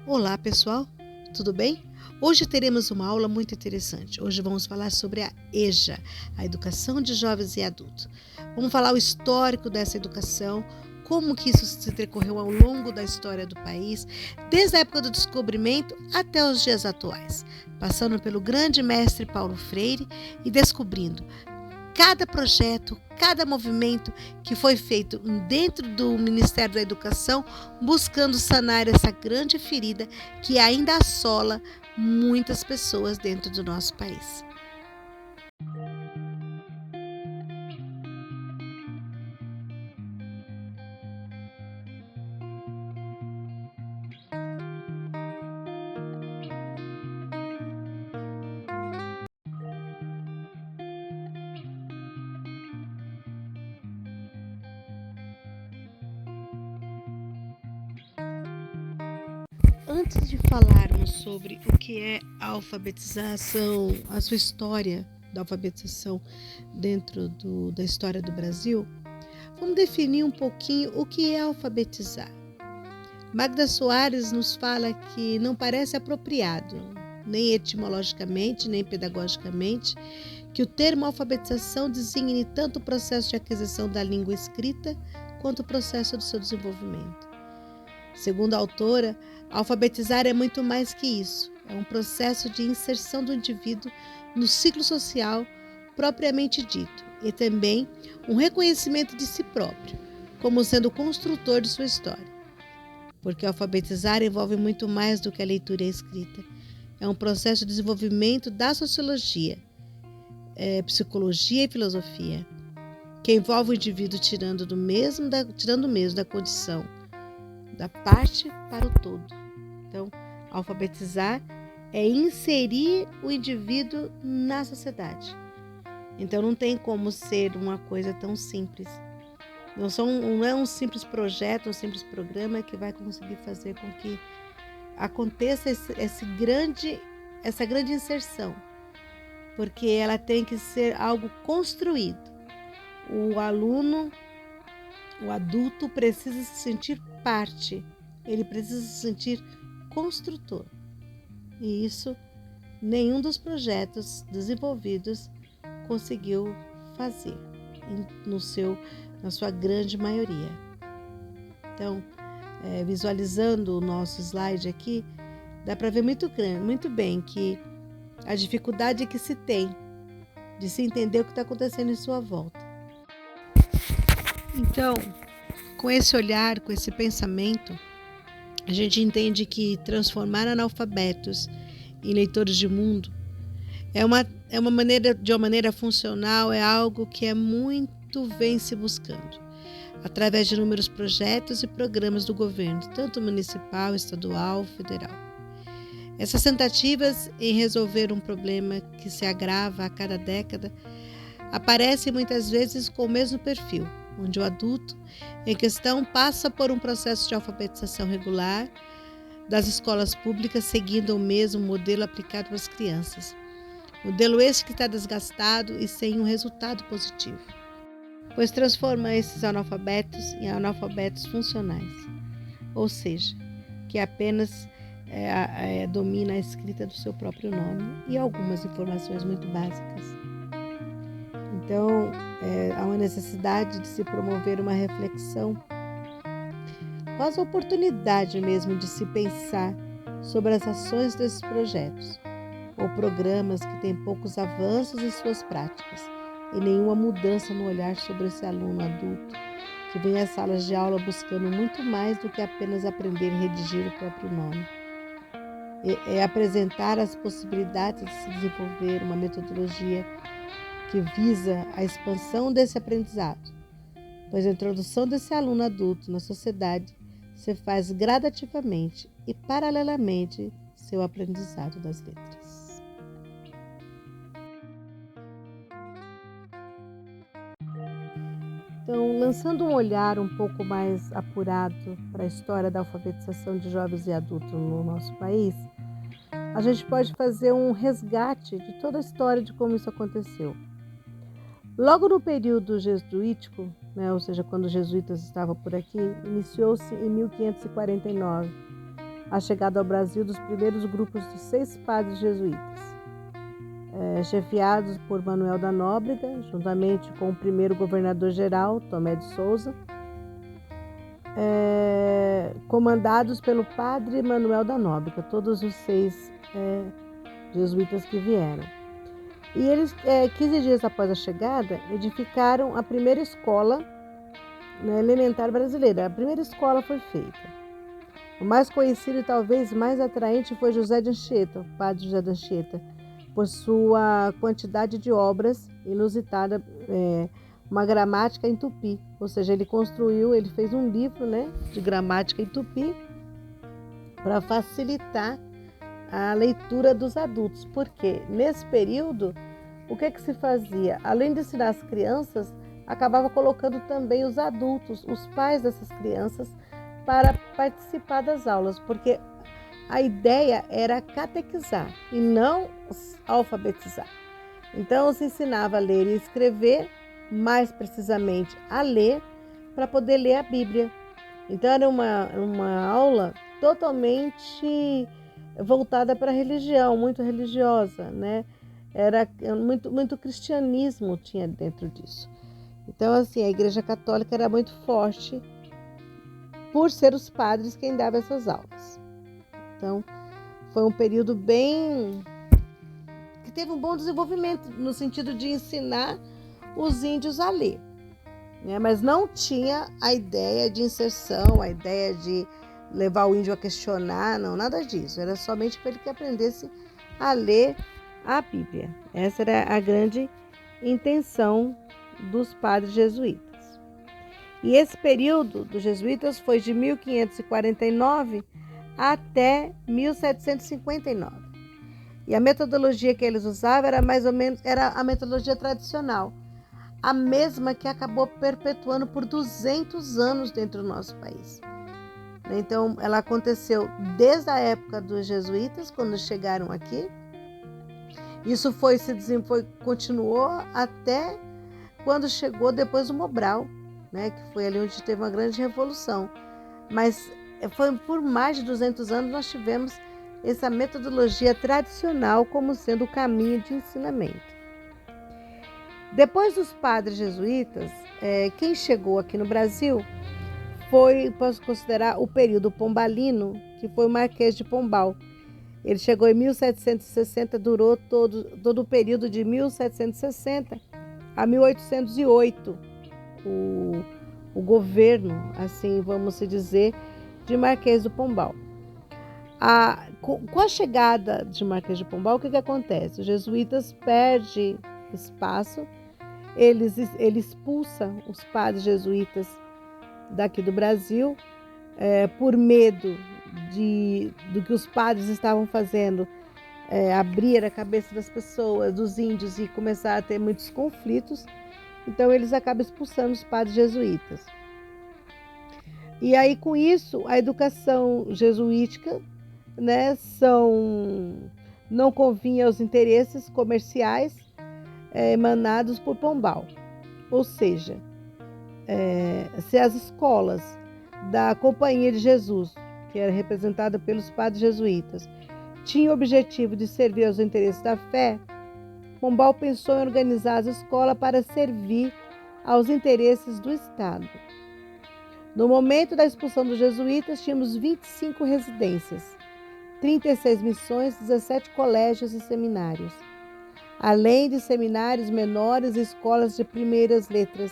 Olá, pessoal, tudo bem? Hoje teremos uma aula muito interessante. Hoje vamos falar sobre a EJA, a Educação de Jovens e Adultos. Vamos falar o histórico dessa educação, como que isso se decorreu ao longo da história do país, desde a época do descobrimento até os dias atuais, passando pelo grande mestre Paulo Freire e descobrindo cada projeto, cada movimento que foi feito dentro do Ministério da Educação, buscando sanar essa grande ferida que ainda assola muitas pessoas dentro do nosso país. Antes de falarmos sobre o que é a alfabetização, a sua história da alfabetização dentro da história do Brasil, vamos definir um pouquinho o que é alfabetizar. Magda Soares nos fala que não parece apropriado, nem etimologicamente, nem pedagogicamente, que o termo alfabetização designe tanto o processo de aquisição da língua escrita quanto o processo do seu desenvolvimento. Segundo a autora, alfabetizar é muito mais que isso. É um processo de inserção do indivíduo no ciclo social propriamente dito e também um reconhecimento de si próprio, como sendo construtor de sua história. Porque alfabetizar envolve muito mais do que a leitura e a escrita. É um processo de desenvolvimento da sociologia, psicologia e filosofia, que envolve o indivíduo tirando mesmo da condição da parte para o todo. Então, alfabetizar é inserir o indivíduo na sociedade. Então, não tem como ser uma coisa tão simples. Não é um simples projeto, um simples programa que vai conseguir fazer com que aconteça essa grande inserção, porque ela tem que ser algo construído. O aluno, o adulto precisa se sentir parte, ele precisa se sentir construtor. E isso nenhum dos projetos desenvolvidos conseguiu fazer na sua grande maioria. Então, visualizando o nosso slide aqui, dá para ver muito bem que a dificuldade que se tem de se entender o que está acontecendo em sua volta. Então, com esse olhar, com esse pensamento, a gente entende que transformar analfabetos em leitores de mundo de uma maneira funcional, é algo que muito vem se buscando, através de inúmeros projetos e programas do governo, tanto municipal, estadual, federal. Essas tentativas em resolver um problema que se agrava a cada década aparecem muitas vezes com o mesmo perfil, onde o adulto em questão passa por um processo de alfabetização regular das escolas públicas, seguindo o mesmo modelo aplicado para as crianças. Modelo esse que está desgastado e sem um resultado positivo, pois transforma esses analfabetos em analfabetos funcionais, ou seja, que apenas domina a escrita do seu próprio nome e algumas informações muito básicas. Então, há uma necessidade de se promover uma reflexão, quase a oportunidade mesmo de se pensar sobre as ações desses projetos ou programas que têm poucos avanços em suas práticas e nenhuma mudança no olhar sobre esse aluno adulto que vem às salas de aula buscando muito mais do que apenas aprender a redigir o próprio nome. É apresentar as possibilidades de se desenvolver uma metodologia que visa a expansão desse aprendizado, pois a introdução desse aluno adulto na sociedade se faz gradativamente e paralelamente seu aprendizado das letras. Então, lançando um olhar um pouco mais apurado para a história da alfabetização de jovens e adultos no nosso país, a gente pode fazer um resgate de toda a história de como isso aconteceu. Logo no período jesuítico, ou seja, quando os jesuítas estavam por aqui, iniciou-se em 1549 a chegada ao Brasil dos primeiros grupos de 6 padres jesuítas, chefiados por Manuel da Nóbrega, juntamente com o primeiro governador-geral, Tomé de Souza, comandados pelo padre Manuel da Nóbrega, todos os 6 jesuítas que vieram. E eles, 15 dias após a chegada, edificaram a primeira escola elementar brasileira. A primeira escola foi feita. O mais conhecido e talvez mais atraente foi José de Anchieta, o padre José de Anchieta, por sua quantidade de obras inusitada, uma gramática em tupi, ou seja, ele fez um livro, de gramática em tupi para facilitar a leitura dos adultos, porque nesse período, o que se fazia? Além de ensinar as crianças, acabava colocando também os adultos, os pais dessas crianças, para participar das aulas, porque a ideia era catequizar e não alfabetizar. Então, se ensinava a ler e escrever, mais precisamente a ler, para poder ler a Bíblia. Então, era uma aula totalmente voltada para a religião, muito religiosa, Era muito cristianismo tinha dentro disso. Então, assim, a Igreja Católica era muito forte por ser os padres quem dava essas aulas. Então, foi um período que teve um bom desenvolvimento no sentido de ensinar os índios a ler, mas não tinha a ideia de inserção, a ideia de levar o índio a questionar, não, nada disso. Era somente para ele que aprendesse a ler a Bíblia. Essa era a grande intenção dos padres jesuítas. E esse período dos jesuítas foi de 1549 até 1759. E a metodologia que eles usavam era a metodologia tradicional, a mesma que acabou perpetuando por 200 anos dentro do nosso país. Então, ela aconteceu desde a época dos jesuítas, quando chegaram aqui. Isso continuou até quando chegou depois o Mobral, que foi ali onde teve uma grande revolução. Mas foi por mais de 200 anos nós tivemos essa metodologia tradicional como sendo o caminho de ensinamento. Depois dos padres jesuítas, quem chegou aqui no Brasil posso considerar o período pombalino, que foi o Marquês de Pombal. Ele chegou em 1760, durou todo o período de 1760 a 1808, o governo, assim vamos dizer, de Marquês do Pombal. Com a chegada de Marquês de Pombal, o que acontece? Os jesuítas perdem espaço, ele expulsa os padres jesuítas daqui do Brasil, por medo do que os padres estavam fazendo, abrir a cabeça das pessoas, dos índios, e começar a ter muitos conflitos. Então eles acabam expulsando os padres jesuítas. E aí, com isso, a educação jesuítica, não convinha aos interesses comerciais emanados por Pombal. Ou seja, se as escolas da Companhia de Jesus, que era representada pelos padres jesuítas, tinham o objetivo de servir aos interesses da fé, Pombal pensou em organizar as escolas para servir aos interesses do Estado. No momento da expulsão dos jesuítas, tínhamos 25 residências, 36 missões, 17 colégios e seminários, além de seminários menores e escolas de primeiras letras,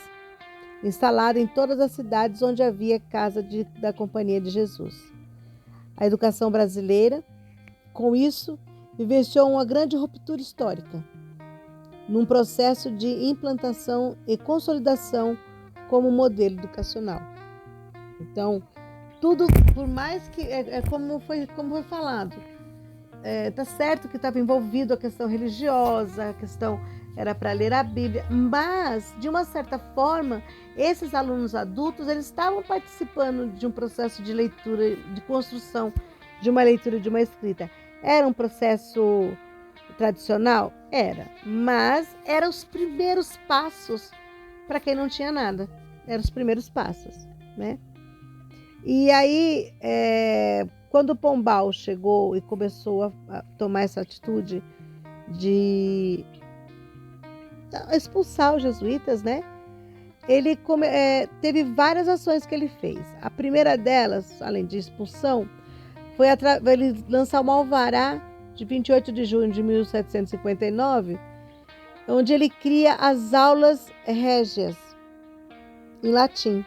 instalada em todas as cidades onde havia casa da Companhia de Jesus. A educação brasileira, com isso, vivenciou uma grande ruptura histórica, num processo de implantação e consolidação como modelo educacional. Então, tudo, por mais que, como foi falado, tá certo que estava envolvido a questão religiosa, a questão era para ler a Bíblia, mas, de uma certa forma, esses alunos adultos, eles estavam participando de um processo de leitura, de construção de uma leitura, de uma escrita. Era um processo tradicional? Era, mas eram os primeiros passos para quem não tinha nada. Eram os primeiros passos, E aí, quando Pombal chegou e começou a tomar essa atitude de expulsar os jesuítas, né? Ele teve várias ações que ele fez. A primeira delas, além de expulsão, foi ele lançar uma alvará de 28 de junho de 1759, onde ele cria as aulas régias em latim,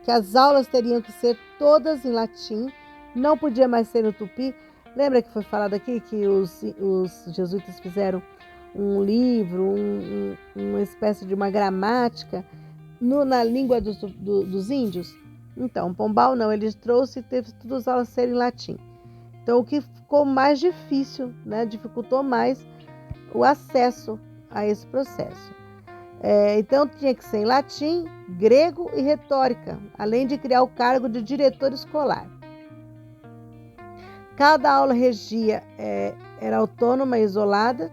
que as aulas teriam que ser todas em latim, não podia mais ser no tupi. Lembra que foi falado aqui que os jesuítas fizeram um livro, uma espécie de uma gramática na língua dos índios? Então, Pombal não, ele trouxe e teve todas as aulas serem em latim. Então, o que ficou mais difícil, né, dificultou mais o acesso a esse processo. Então, tinha que ser em latim, grego e retórica, além de criar o cargo de diretor escolar. Cada aula regia era autônoma e isolada,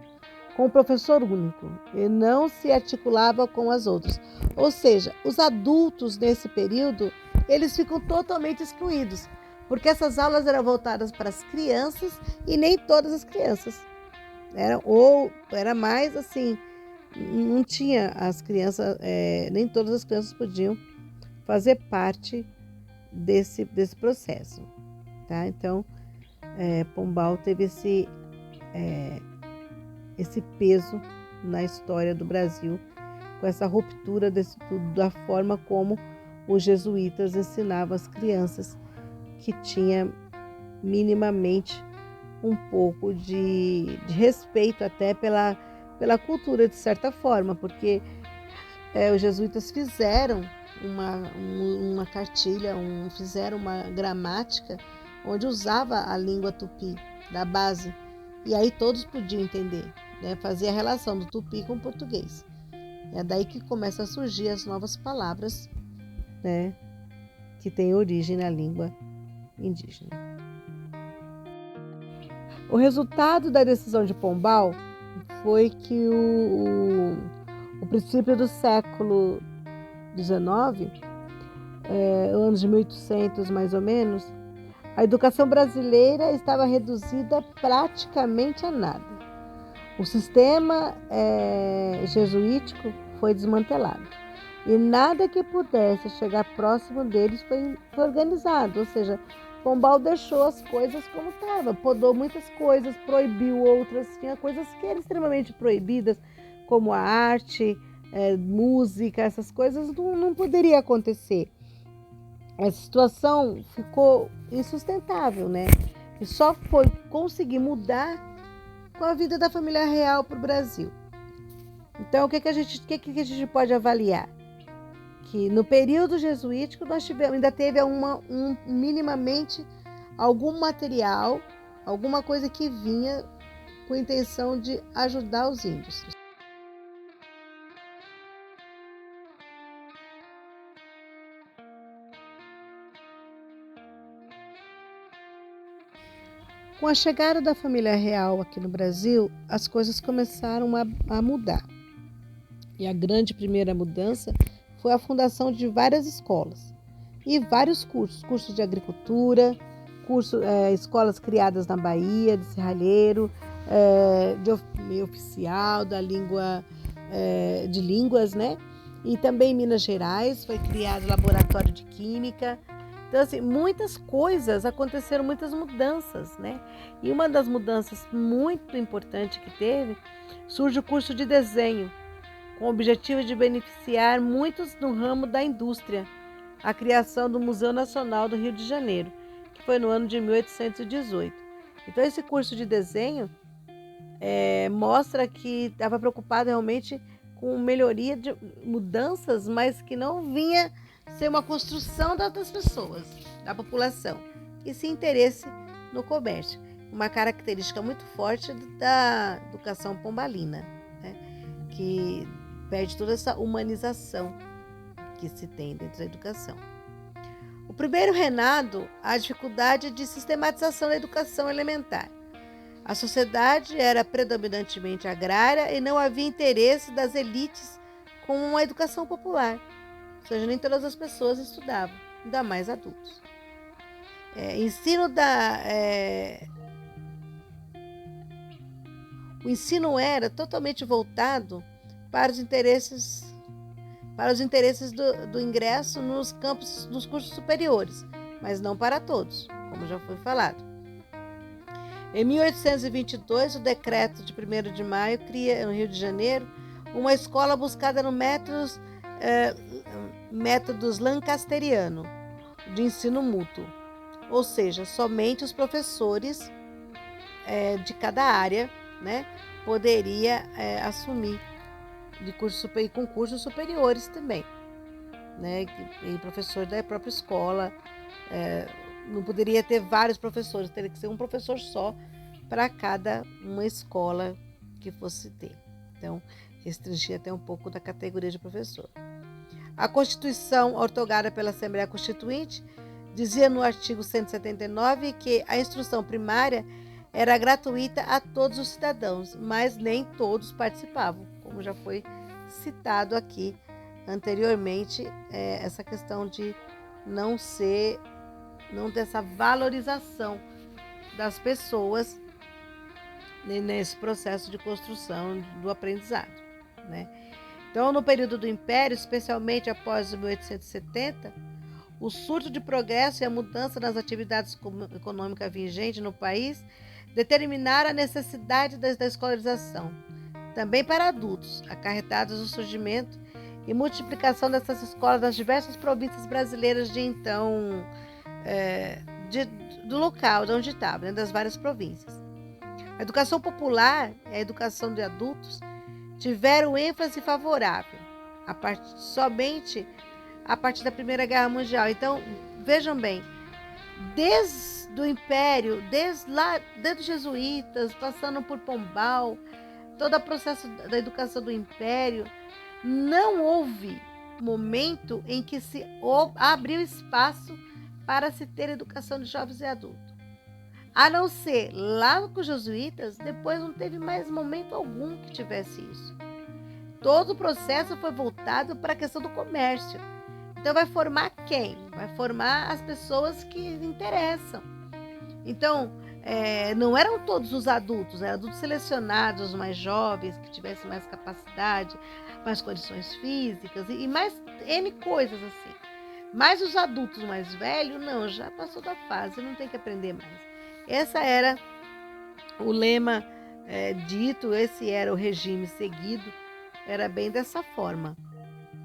com um professor único, e não se articulava com as outras. Ou seja, os adultos nesse período, eles ficam totalmente excluídos, porque essas aulas eram voltadas para as crianças e nem todas as crianças. Era mais assim, não tinha as crianças, nem todas as crianças podiam fazer parte desse processo, tá? Então, Pombal teve esse peso na história do Brasil, com essa ruptura desse tudo, da forma como os jesuítas ensinavam as crianças, que tinha minimamente um pouco de respeito até pela cultura, de certa forma, porque os jesuítas fizeram uma cartilha, fizeram uma gramática onde usava a língua tupi da base, e aí todos podiam entender, né? Fazer a relação do tupi com o português. É daí que começam a surgir as novas palavras, né, que têm origem na língua indígena. O resultado da decisão de Pombal foi que o princípio do século XIX, anos de 1800 mais ou menos, a educação brasileira estava reduzida praticamente a nada. O sistema jesuítico foi desmantelado e nada que pudesse chegar próximo deles foi organizado, ou seja, Pombal deixou as coisas como estavam, podou muitas coisas, proibiu outras, tinha coisas que eram extremamente proibidas, como a arte, música, essas coisas não poderia acontecer. Essa situação ficou insustentável, né? E só foi conseguir mudar com a vida da família real para o Brasil. Então, o que a gente pode avaliar? Que no período jesuítico nós ainda teve minimamente algum material, alguma coisa que vinha com a intenção de ajudar os índios. Com a chegada da família real aqui no Brasil, as coisas começaram a mudar. E a grande primeira mudança foi a fundação de várias escolas e vários cursos de agricultura, escolas criadas na Bahia, de serralheiro, de oficial, da língua, de línguas, né? E também em Minas Gerais foi criado laboratório de química. Então, assim, muitas coisas aconteceram, muitas mudanças, né? E uma das mudanças muito importantes que teve, surge o curso de desenho, com o objetivo de beneficiar muitos no ramo da indústria, a criação do Museu Nacional do Rio de Janeiro, que foi no ano de 1818. Então, esse curso de desenho mostra que estava preocupado realmente com melhoria de mudanças, mas que não vinha ser uma construção das pessoas, da população, e sim interesse no comércio. Uma característica muito forte da educação pombalina, né? Que perde toda essa humanização que se tem dentro da educação. O primeiro reinado, a dificuldade de sistematização da educação elementar. A sociedade era predominantemente agrária e não havia interesse das elites com uma educação popular. Ou seja, nem todas as pessoas estudavam, ainda mais adultos. O ensino era totalmente voltado para os interesses do ingresso nos campos dos cursos superiores, mas não para todos, como já foi falado. Em 1822, o decreto de 1º de maio cria, no Rio de Janeiro, uma escola buscada no métodos lancasteriano de ensino mútuo, ou seja, somente os professores de cada área, né, poderia assumir e com cursos superiores também, né, e professor da própria escola. Não poderia ter vários professores, teria que ser um professor só para cada uma escola que fosse ter. Então, restringir até um pouco da categoria de professor. A Constituição, outorgada pela Assembleia Constituinte, dizia no artigo 179 que a instrução primária era gratuita a todos os cidadãos, mas nem todos participavam, como já foi citado aqui anteriormente, essa questão de não ter essa valorização das pessoas nesse processo de construção do aprendizado, né? Então, no período do Império, especialmente após 1870, o surto de progresso e a mudança nas atividades econômicas vigentes no país determinaram a necessidade da escolarização, também para adultos, acarretados no surgimento e multiplicação dessas escolas nas diversas províncias brasileiras de então, do local de onde estava, né, das várias províncias. A educação popular e a educação de adultos tiveram ênfase favorável somente a partir da Primeira Guerra Mundial. Então, vejam bem, desde o Império, desde os jesuítas, passando por Pombal, todo o processo da educação do Império, não houve momento em que se abriu espaço para se ter educação de jovens e adultos. A não ser lá com os jesuítas, depois não teve mais momento algum que tivesse isso. Todo o processo foi voltado para a questão do comércio. Então vai formar quem? Vai formar as pessoas que interessam. Então, não eram todos os adultos, eram adultos selecionados, mais jovens, que tivessem mais capacidade, mais condições físicas e mais N coisas assim. Mas os adultos mais velhos, não, já passou da fase, não tem que aprender mais. Esse era o lema dito, esse era o regime seguido, era bem dessa forma,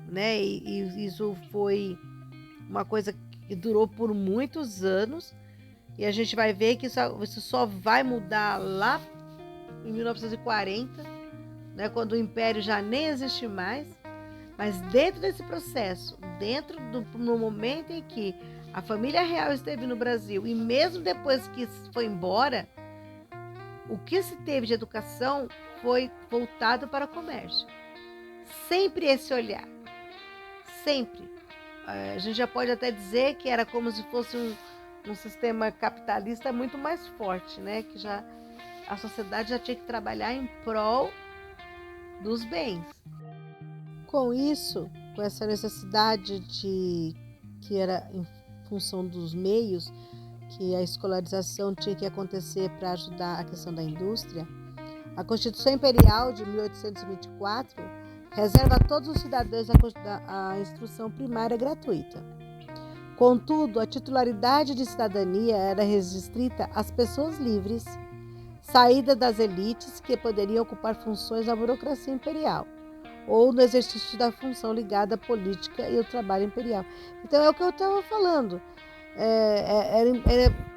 né? E isso foi uma coisa que durou por muitos anos, e a gente vai ver que isso só vai mudar lá em 1940, né, quando o Império já nem existe mais. Mas dentro desse processo, no momento em que a família real esteve no Brasil, e mesmo depois que foi embora, o que se teve de educação foi voltado para o comércio. Sempre esse olhar. Sempre. A gente já pode até dizer que era como se fosse um sistema capitalista muito mais forte, né? Que a sociedade já tinha que trabalhar em prol dos bens. Com isso, com essa necessidade que era em função dos meios, que a escolarização tinha que acontecer para ajudar a questão da indústria, a Constituição Imperial de 1824 reserva a todos os cidadãos a instrução primária gratuita. Contudo, a titularidade de cidadania era restrita às pessoas livres, saídas das elites que poderiam ocupar funções na burocracia imperial ou no exercício da função ligada à política e ao trabalho imperial. Então, é o que eu estava falando.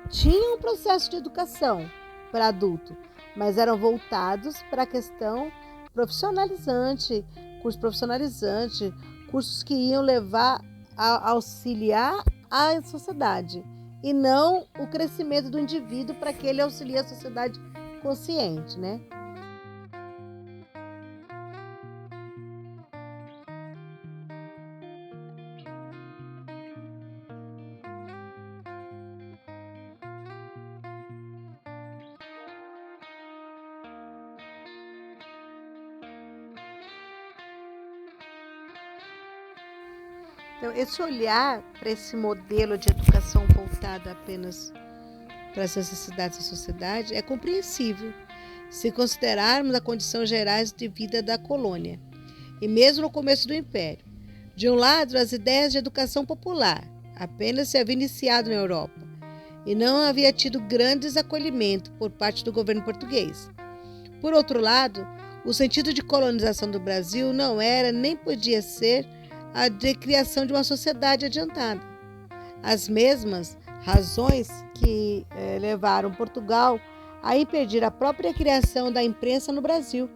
Tinha um processo de educação para adulto, mas eram voltados para a questão profissionalizante, cursos que iam levar a auxiliar a sociedade, e não o crescimento do indivíduo para que ele auxilie a sociedade consciente, né? Então, esse olhar para esse modelo de educação voltado apenas para as necessidades da sociedade é compreensível, se considerarmos a condição gerais de vida da colônia, e mesmo no começo do Império. De um lado, as ideias de educação popular apenas se haviam iniciado na Europa, e não havia tido grandes acolhimento por parte do governo português. Por outro lado, o sentido de colonização do Brasil não era nem podia ser a de criação de uma sociedade adiantada. As mesmas razões que levaram Portugal a impedir a própria criação da imprensa no Brasil,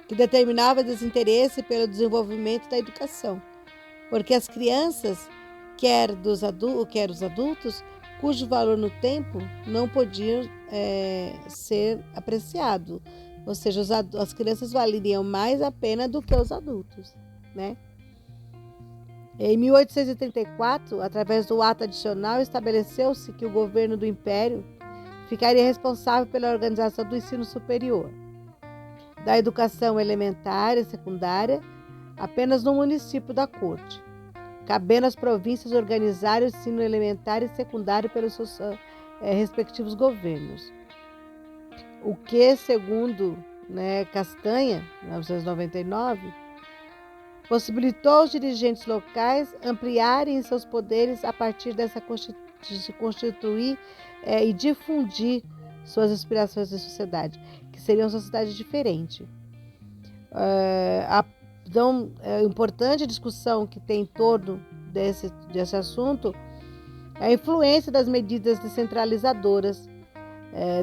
que determinava desinteresse pelo desenvolvimento da educação, porque as crianças, quer os adultos, cujo valor no tempo não podiam ser apreciado, ou seja, as crianças valeriam mais a pena do que os adultos, né? Em 1834, através do ato adicional, estabeleceu-se que o governo do Império ficaria responsável pela organização do ensino superior, da educação elementar e secundária, apenas no município da corte, cabendo às províncias organizar o ensino elementar e secundário pelos seus respectivos governos. O que, segundo Castanha, 1999, possibilitou aos dirigentes locais ampliarem seus poderes a partir de se constituir e difundir suas aspirações de sociedade, que seria uma sociedade diferente. Então, é importante a discussão que tem em torno desse assunto é a influência das medidas descentralizadoras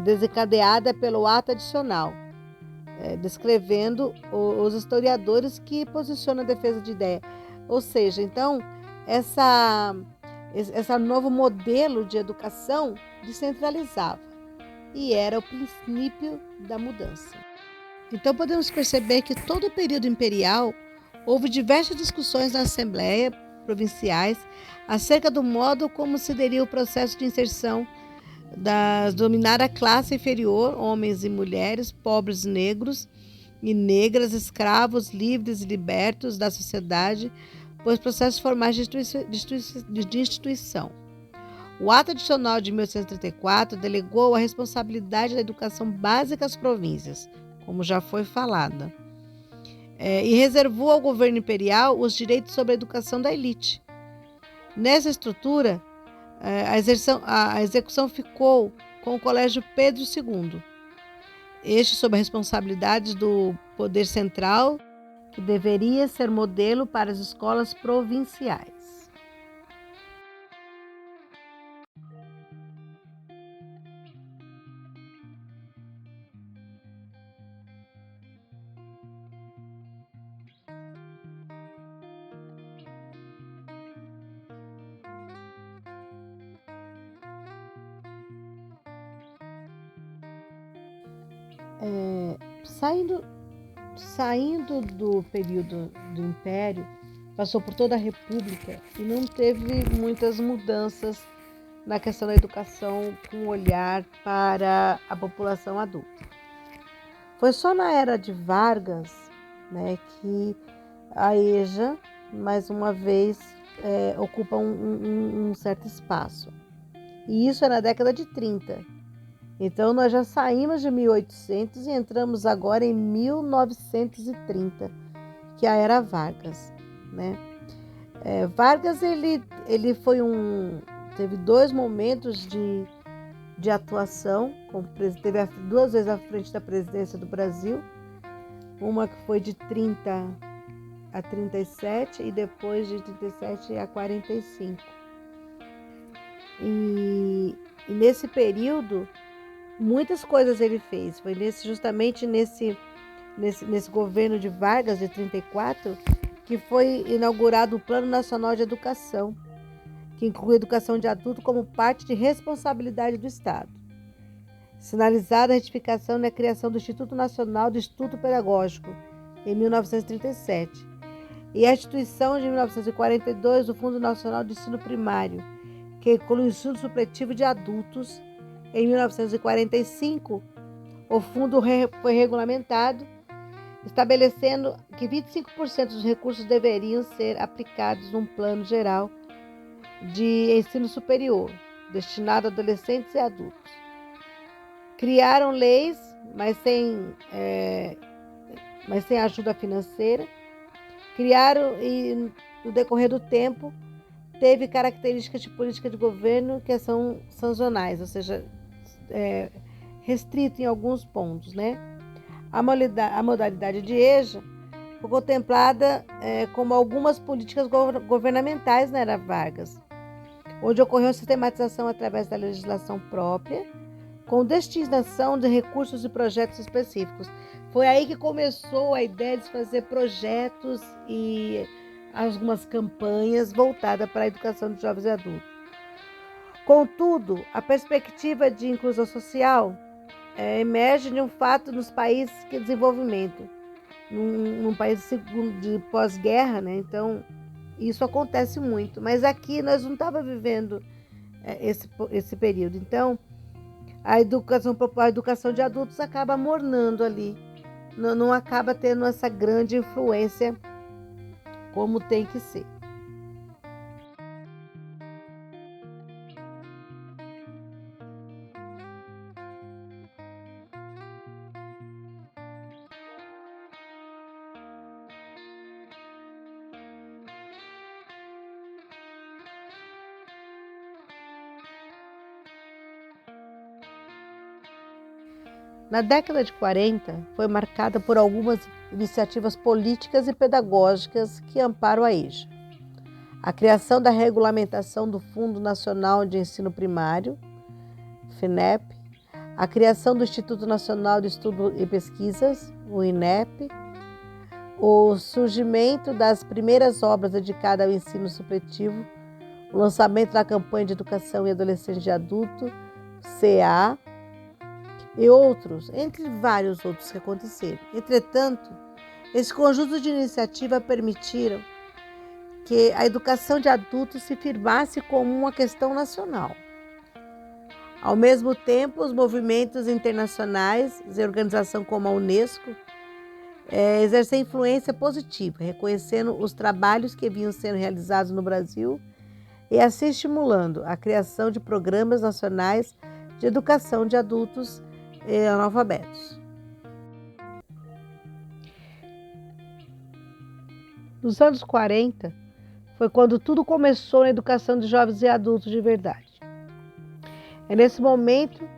desencadeada pelo ato adicional, descrevendo os historiadores que posicionam a defesa de ideia. Ou seja, então, esse novo modelo de educação descentralizava e era o princípio da mudança. Então, podemos perceber que todo o período imperial houve diversas discussões na Assembleia provinciais acerca do modo como se daria o processo de inserção da dominada classe inferior, homens e mulheres, pobres, negros e negras, escravos, livres e libertos da sociedade, pois processos formais de instituição. O ato adicional de 1834 delegou a responsabilidade da educação básica às províncias, como já foi falada, e reservou ao governo imperial os direitos sobre a educação da elite. Nessa estrutura, a execução ficou com o Colégio Pedro II, este sob a responsabilidade do poder central, que deveria ser modelo para as escolas provinciais. Saindo do período do Império, passou por toda a República e não teve muitas mudanças na questão da educação com olhar para a população adulta. Foi só na era de Vargas, que a EJA, mais uma vez, ocupa um certo espaço. E isso é na década de 30. Então, nós já saímos de 1800 e entramos agora em 1930, que é a era Vargas, né? Vargas, ele teve 2 momentos de atuação, teve 2 vezes à frente da presidência do Brasil, uma que foi de 30 a 37 e depois de 37 a 45. E nesse período, muitas coisas ele fez. Foi justamente nesse governo de Vargas, de 34, que foi inaugurado o Plano Nacional de Educação, que inclui a educação de adulto como parte de responsabilidade do Estado. Sinalizada a retificação na criação do Instituto Nacional de Estudo Pedagógico, em 1937, e a instituição de 1942 do Fundo Nacional de Ensino Primário, que inclui o ensino supletivo de adultos. Em 1945, o fundo foi regulamentado estabelecendo que 25% dos recursos deveriam ser aplicados num plano geral de ensino superior, destinado a adolescentes e adultos. Criaram leis, mas sem ajuda financeira. Criaram e, no decorrer do tempo, teve características de política de governo que são sancionais, ou seja, restrito em alguns pontos, né? A modalidade de EJA foi contemplada como algumas políticas governamentais na era Vargas, onde ocorreu a sistematização através da legislação própria, com destinação de recursos e projetos específicos. Foi aí que começou a ideia de fazer projetos e algumas campanhas voltadas para a educação de jovens e adultos. Contudo, a perspectiva de inclusão social emerge de um fato nos países de desenvolvimento, num país de pós-guerra, né? Então, isso acontece muito. Mas aqui nós não estávamos vivendo esse período. Então, a educação de adultos acaba mornando ali, não acaba tendo essa grande influência como tem que ser. Na década de 40, foi marcada por algumas iniciativas políticas e pedagógicas que amparam a EJA. A criação da regulamentação do Fundo Nacional de Ensino Primário, FINEP, a criação do Instituto Nacional de Estudo e Pesquisas, o INEP, o surgimento das primeiras obras dedicadas ao ensino supletivo, o lançamento da campanha de educação e adolescente de adulto, CA, e outros, entre vários outros que aconteceram. Entretanto, esse conjunto de iniciativas permitiram que a educação de adultos se firmasse como uma questão nacional. Ao mesmo tempo, os movimentos internacionais e organizações como a Unesco exercem influência positiva, reconhecendo os trabalhos que vinham sendo realizados no Brasil e assim estimulando a criação de programas nacionais de educação de adultos analfabetos. Nos anos 40, foi quando tudo começou na educação de jovens e adultos de verdade. É nesse momento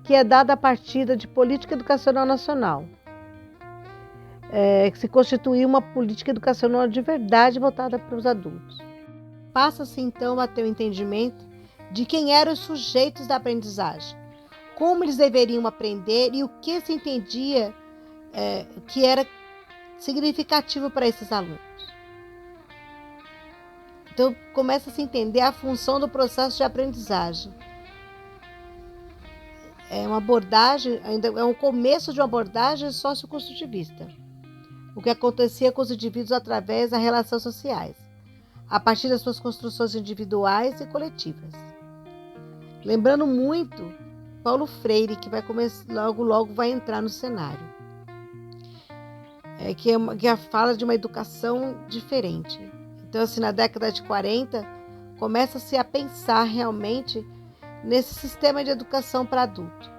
que é dada a partida de política educacional nacional, que se constituiu uma política educacional de verdade voltada para os adultos. Passa-se então a ter o entendimento de quem eram os sujeitos da aprendizagem, como eles deveriam aprender e o que se entendia que era significativo para esses alunos. Então, começa a se entender a função do processo de aprendizagem. É uma abordagem, ainda é um começo de uma abordagem socioconstrutivista. O que acontecia com os indivíduos através das relações sociais, a partir das suas construções individuais e coletivas. Lembrando muito Paulo Freire, que vai começar, logo vai entrar no cenário. Que fala de uma educação diferente. Então, assim, na década de 40, começa-se a pensar realmente nesse sistema de educação para adulto.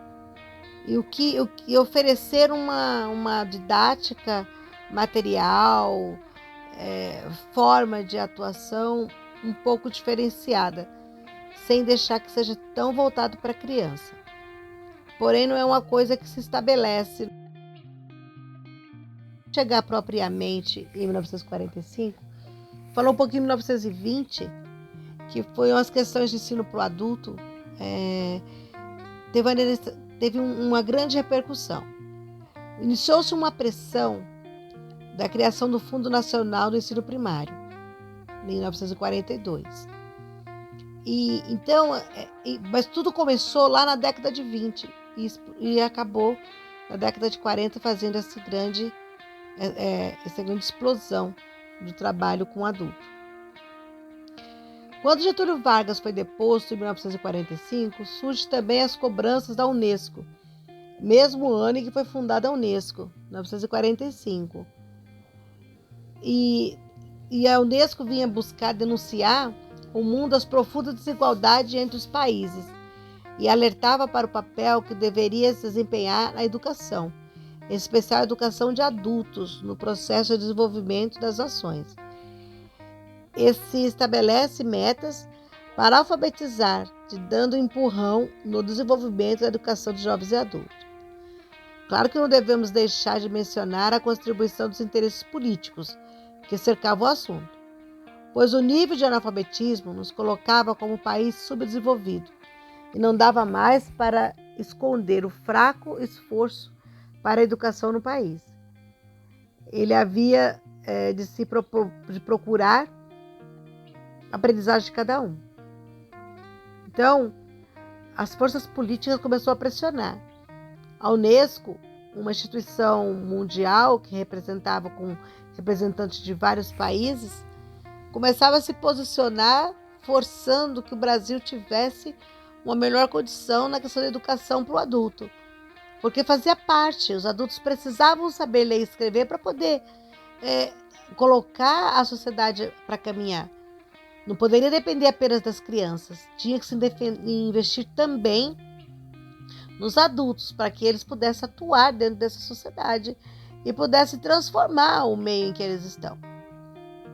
E oferecer uma didática material, forma de atuação um pouco diferenciada, sem deixar que seja tão voltado para a criança. Porém, não é uma coisa que se estabelece. Chegar propriamente em 1945, falou um pouquinho em 1920, que foi umas questões de ensino para o adulto, teve uma grande repercussão. Iniciou-se uma pressão da criação do Fundo Nacional do Ensino Primário, em 1942. Mas tudo começou lá na década de 20 e acabou na década de 40 fazendo essa grande explosão do trabalho com adulto. Quando Getúlio Vargas foi deposto em 1945, surgem também as cobranças da Unesco, mesmo ano em que foi fundada a Unesco, 1945. E a Unesco vinha buscar denunciar o mundo as profundas desigualdades entre os países e alertava para o papel que deveria se desempenhar a educação, em especial a educação de adultos, no processo de desenvolvimento das nações. Se estabelece metas para alfabetizar, dando empurrão no desenvolvimento da educação de jovens e adultos. Claro que não devemos deixar de mencionar a contribuição dos interesses políticos que cercavam o assunto, pois o nível de analfabetismo nos colocava como um país subdesenvolvido e não dava mais para esconder o fraco esforço para a educação no país. Ele havia de procurar a aprendizagem de cada um. Então, as forças políticas começaram a pressionar. A Unesco, uma instituição mundial que representava com representantes de vários países, começava a se posicionar, forçando que o Brasil tivesse uma melhor condição na questão da educação para o adulto, porque fazia parte, os adultos precisavam saber ler e escrever para poder colocar a sociedade para caminhar. Não poderia depender apenas das crianças, tinha que se investir também nos adultos, para que eles pudessem atuar dentro dessa sociedade e pudessem transformar o meio em que eles estão.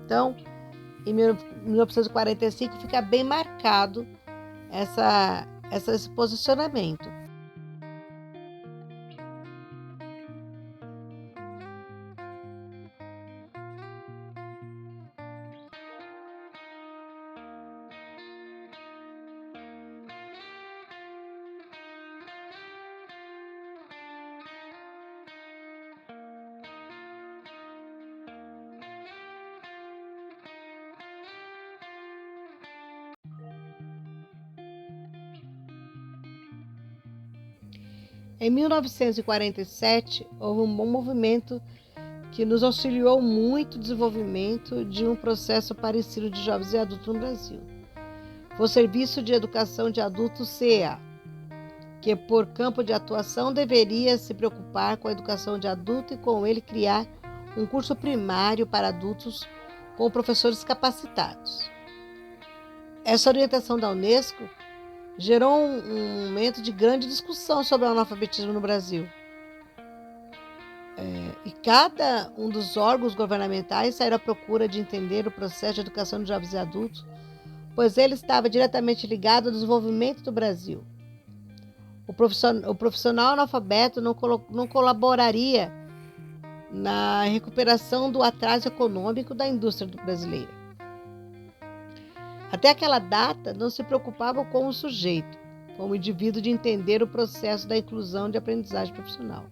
Então, em 1945 fica bem marcado esse posicionamento. Em 1947, houve um bom movimento que nos auxiliou muito no desenvolvimento de um processo parecido de jovens e adultos no Brasil. Foi o Serviço de Educação de Adultos CEA, que por campo de atuação deveria se preocupar com a educação de adulto e com ele criar um curso primário para adultos com professores capacitados. Essa orientação da Unesco gerou um momento de grande discussão sobre o analfabetismo no Brasil. E cada um dos órgãos governamentais saiu à procura de entender o processo de educação de jovens e adultos, pois ele estava diretamente ligado ao desenvolvimento do Brasil. O profissional analfabeto não colaboraria na recuperação do atraso econômico da indústria brasileira. Até aquela data, não se preocupavam com o sujeito, como indivíduo, de entender o processo da inclusão de aprendizagem profissional.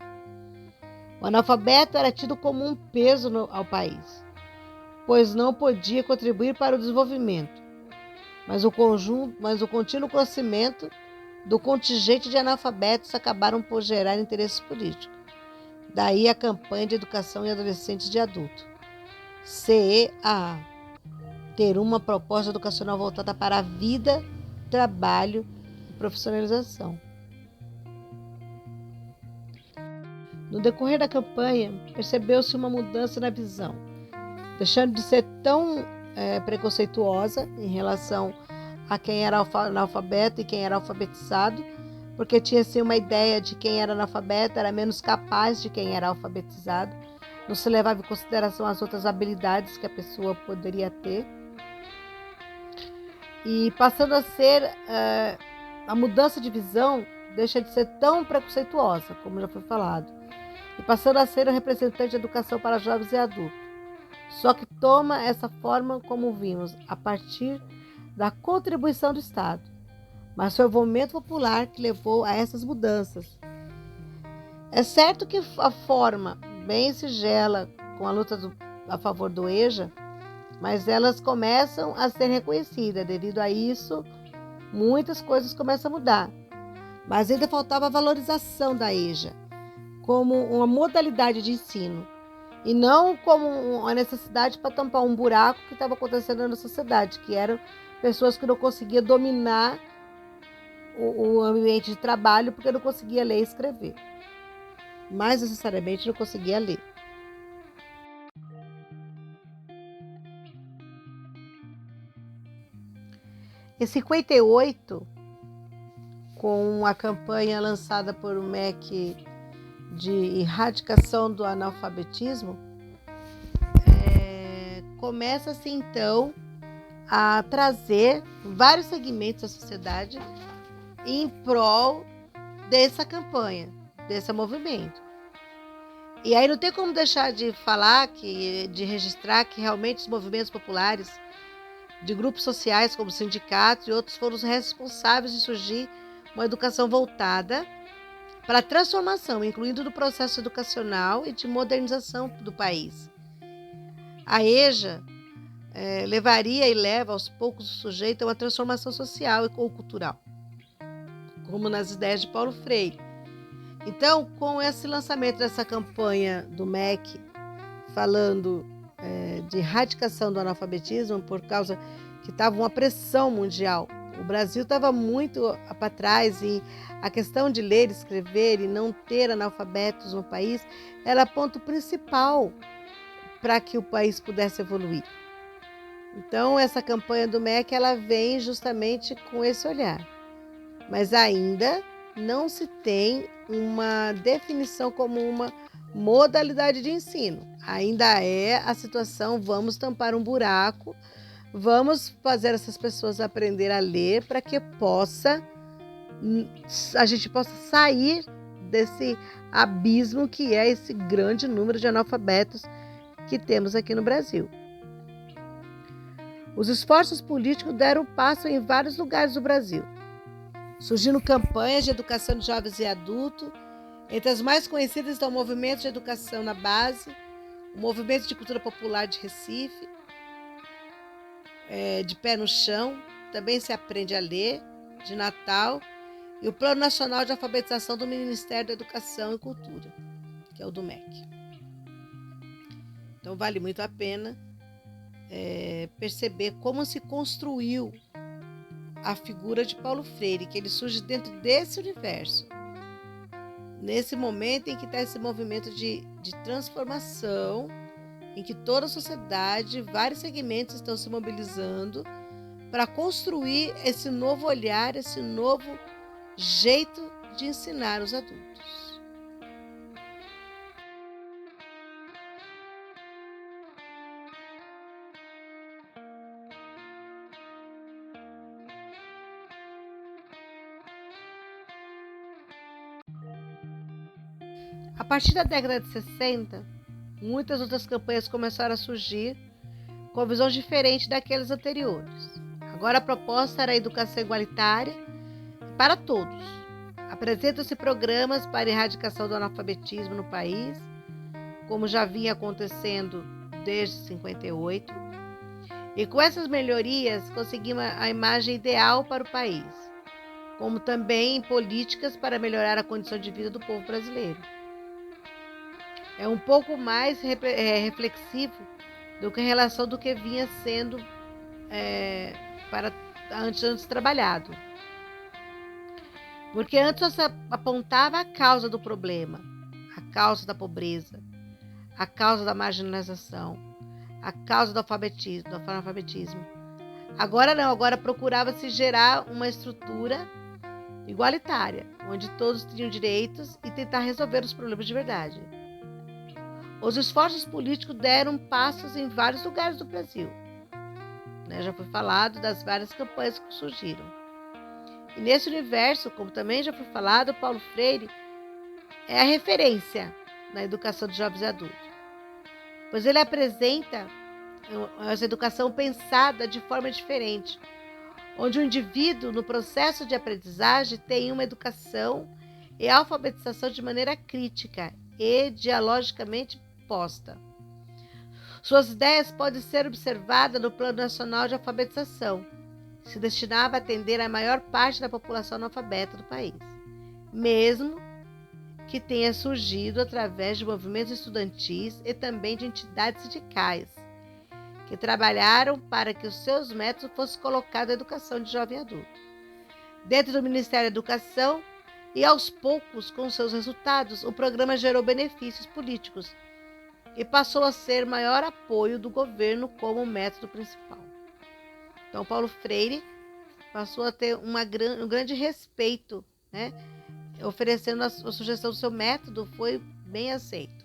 O analfabeto era tido como um peso ao país, pois não podia contribuir para o desenvolvimento, mas o contínuo crescimento do contingente de analfabetos acabaram por gerar interesses políticos. Daí a campanha de educação em adolescentes e adultos, CEAA, ter uma proposta educacional voltada para a vida, trabalho e profissionalização. No decorrer da campanha, percebeu-se uma mudança na visão, deixando de ser tão preconceituosa em relação a quem era analfabeto e quem era alfabetizado, porque tinha-se uma ideia de quem era analfabeto era menos capaz de quem era alfabetizado, não se levava em consideração as outras habilidades que a pessoa poderia ter. E passando a ser, a mudança de visão deixa de ser tão preconceituosa, como já foi falado, e passando a ser o representante de educação para jovens e adultos. Só que toma essa forma, como vimos, a partir da contribuição do Estado. Mas foi o movimento popular que levou a essas mudanças. É certo que a forma bem sigela com a luta a favor do EJA, mas elas começam a ser reconhecidas. Devido a isso, muitas coisas começam a mudar. Mas ainda faltava a valorização da EJA como uma modalidade de ensino e não como uma necessidade para tampar um buraco que estava acontecendo na sociedade, que eram pessoas que não conseguiam dominar o ambiente de trabalho porque não conseguia ler e escrever. mas necessariamente não conseguia ler. Em 58, com a campanha lançada por o MEC de erradicação do analfabetismo, começa-se então a trazer vários segmentos da sociedade em prol dessa campanha, desse movimento. E aí não tem como deixar de falar, de registrar que realmente os movimentos populares de grupos sociais como sindicatos e outros foram os responsáveis de surgir uma educação voltada para a transformação, incluindo do processo educacional e de modernização do país. A EJA levaria e leva aos poucos o sujeito a uma transformação social ou cultural, como nas ideias de Paulo Freire. Então, com esse lançamento dessa campanha do MEC, falando de erradicação do analfabetismo, por causa que estava uma pressão mundial, o Brasil estava muito para trás e a questão de ler, escrever e não ter analfabetos no país era ponto principal para que o país pudesse evoluir. Então, essa campanha do MEC ela vem justamente com esse olhar. Mas ainda não se tem uma definição como uma modalidade de ensino. Ainda é a situação, vamos tampar um buraco, vamos fazer essas pessoas aprender a ler para que a gente possa sair desse abismo que é esse grande número de analfabetos que temos aqui no Brasil. Os esforços políticos deram passo em vários lugares do Brasil, surgindo campanhas de educação de jovens e adultos. Entre as mais conhecidas estão o Movimento de Educação na Base, o Movimento de Cultura Popular de Recife, de Pé no Chão, também se aprende a ler, de Natal, e o Plano Nacional de Alfabetização do Ministério da Educação e Cultura, que é o do MEC. Então vale muito a pena perceber como se construiu a figura de Paulo Freire, que ele surge dentro desse universo, nesse momento em que está esse movimento de transformação, em que toda a sociedade, vários segmentos estão se mobilizando para construir esse novo olhar, esse novo jeito de ensinar os adultos. A partir da década de 60, muitas outras campanhas começaram a surgir com visões diferentes daquelas anteriores. Agora a proposta era a educação igualitária para todos. Apresentam-se programas para a erradicação do analfabetismo no país, como já vinha acontecendo desde 58. E com essas melhorias conseguimos a imagem ideal para o país, como também políticas para melhorar a condição de vida do povo brasileiro. É um pouco mais reflexivo do que em relação do que vinha sendo antes trabalhado. Porque antes só se apontava a causa do problema, a causa da pobreza, a causa da marginalização, a causa do analfabetismo. Agora não, agora procurava-se gerar uma estrutura igualitária, onde todos tinham direitos e tentar resolver os problemas de verdade. Os esforços políticos deram passos em vários lugares do Brasil. Já foi falado das várias campanhas que surgiram. E nesse universo, como também já foi falado, Paulo Freire é a referência na educação de jovens e adultos, pois ele apresenta essa educação pensada de forma diferente, onde o indivíduo, no processo de aprendizagem, tem uma educação e alfabetização de maneira crítica e dialogicamente posta. Suas ideias podem ser observadas no Plano Nacional de Alfabetização, que se destinava a atender a maior parte da população analfabeta do país, mesmo que tenha surgido através de movimentos estudantis e também de entidades sindicais, que trabalharam para que os seus métodos fossem colocados na educação de jovem e adulto. Dentro do Ministério da Educação, e aos poucos, com seus resultados, o programa gerou benefícios políticos e passou a ser maior apoio do governo como método principal. Então, Paulo Freire passou a ter um grande respeito, né? Oferecendo a sugestão do seu método, foi bem aceito.